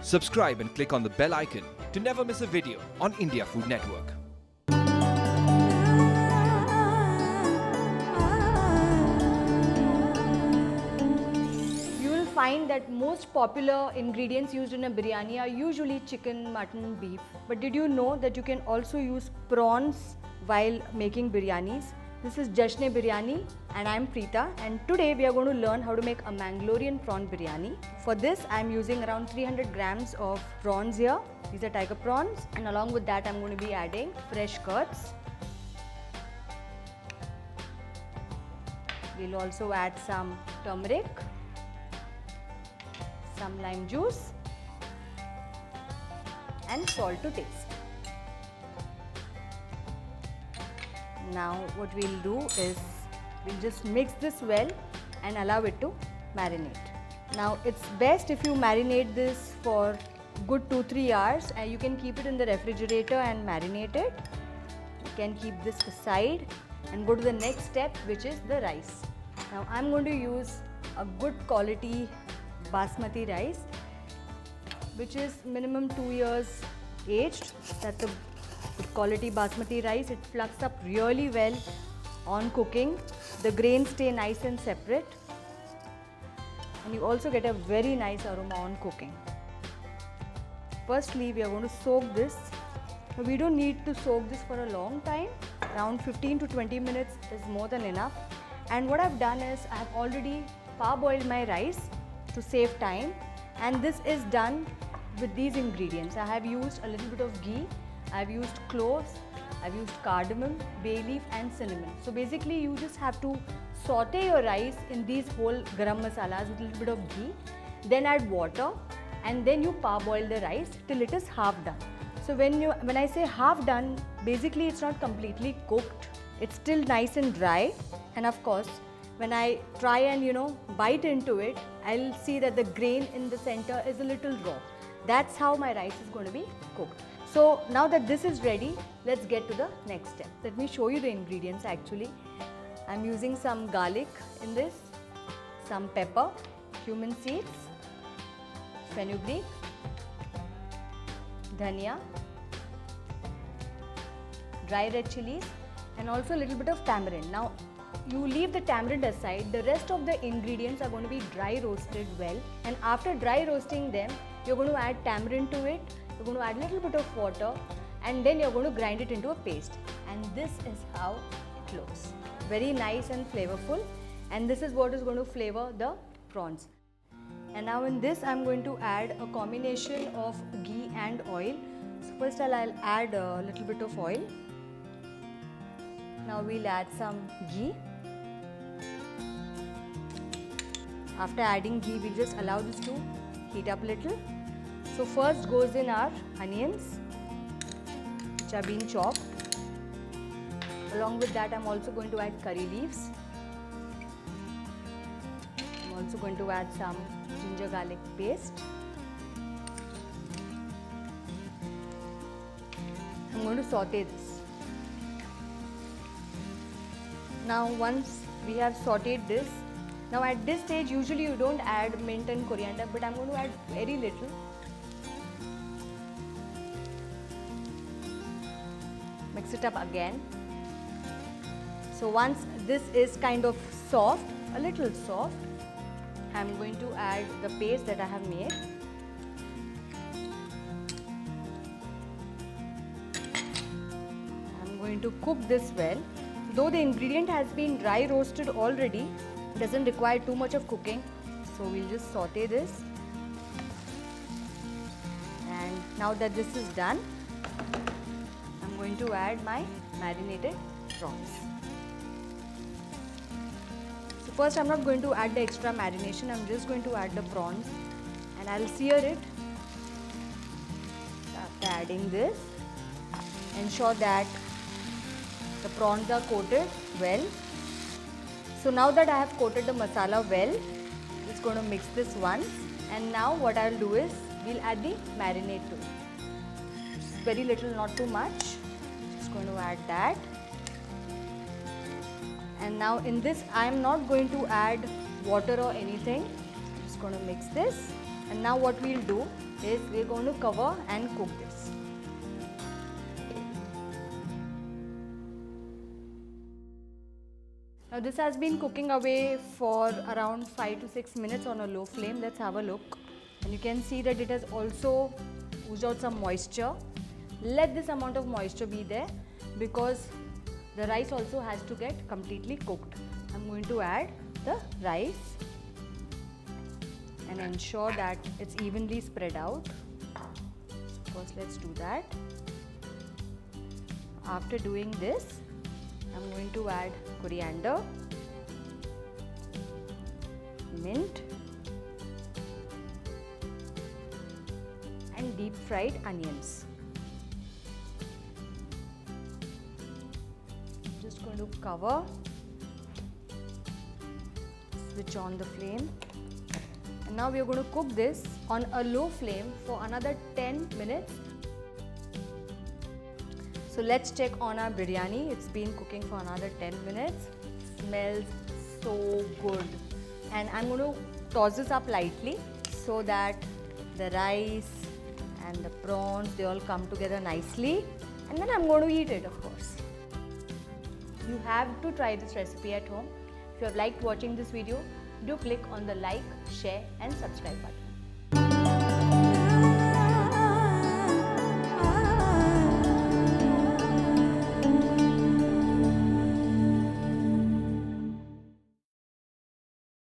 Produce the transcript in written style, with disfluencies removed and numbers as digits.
Subscribe and click on the bell icon to never miss a video on India Food Network. You will find that most popular ingredients used in a biryani are usually chicken, mutton, beef. But did you know that you can also use prawns while making biryanis? This is Jashne Biryani and I am Preeta, and today we are going to learn how to make a Mangalorean prawn biryani. For this I am using around 300 grams of prawns here. These are tiger prawns, and along with that I am going to be adding fresh curds. We'll also add some turmeric, some lime juice and salt to taste. Now what we'll do is we'll just mix this well and allow it to marinate. Now it's best if you marinate this for good 2-3 hours, and you can keep it in the refrigerator and marinate it. You can keep this aside and go to the next step, which is the rice. Now I'm going to use a good quality basmati rice, which is minimum 2 years aged. That's a good quality basmati rice. It plucks up really well on cooking. The grains stay nice and separate, and you also get a very nice aroma on cooking. Firstly, we are going to soak this. We don't need to soak this for a long time. Around 15 to 20 minutes is more than enough. And what I've done is I've already parboiled my rice to save time, and this is done with these ingredients. I have used a little bit of ghee, I've used cloves, I've used cardamom, bay leaf and cinnamon. So basically you just have to saute your rice in these whole garam masalas with a little bit of ghee, then add water, and then you parboil the rice till it is half done. So when I say half done, basically it's not completely cooked, it's still nice and dry. And of course, when I try and bite into it, I'll see that the grain in the center is a little raw. That's how my rice is going to be cooked. So now that this is ready, let's get to the next step. Let me show you the ingredients actually. I'm using some garlic in this, some pepper, cumin seeds, fenugreek, dhania, dry red chilies, and also a little bit of tamarind. Now you leave the tamarind aside. The rest of the ingredients are going to be dry roasted well, and after dry roasting them, you're going to add tamarind to it, you're going to add a little bit of water, and then you're going to grind it into a paste. And this is how it looks. Very nice and flavorful, and this is what is going to flavor the prawns. And now in this I'm going to add a combination of ghee and oil. So first I'll add a little bit of oil. Now we'll add some ghee. After adding ghee, we just allow this to heat up a little. So first goes in our onions, which are being chopped. Along with that, I'm also going to add curry leaves. I'm also going to add some ginger garlic paste. I'm going to saute this. Now once we have sauteed this, now at this stage usually you don't add mint and coriander, but I'm going to add very little. Mix it up again. So once this is kind of soft, a little soft, I'm going to add the paste that I have made. I'm going to cook this well. Though the ingredient has been dry roasted already, it doesn't require too much of cooking. So we'll just saute this. And now that this is done, I'm going to add my marinated prawns. So first I'm not going to add the extra marination, I'm just going to add the prawns and I'll sear it. After adding this, ensure that the prawns are coated well. So now that I have coated the masala well, just going to mix this once, and now what I'll do is we'll add the marinade to it. Just very little, not too much. Just going to add that. And now in this I am not going to add water or anything. Just going to mix this, and now what we'll do is we'll going to cover and cook this. Now this has been cooking away for around 5 to 6 minutes on a low flame. Let's have a look. And you can see that it has also oozed out some moisture. Let this amount of moisture be there because the rice also has to get completely cooked. I'm going to add the rice and ensure that it's evenly spread out. First, let's do that. After doing this, I'm going to add coriander, mint, and deep fried onions. Just going to cover, switch on the flame, and now we are going to cook this on a low flame for another 10 minutes. So let's check on our biryani. It's been cooking for another 10 minutes. Smells so good. And I'm going to toss this up lightly so that the rice and the prawns, they all come together nicely. And then I'm going to eat it, of course. You have to try this recipe at home. If you have liked watching this video, do click on the like, share and subscribe button.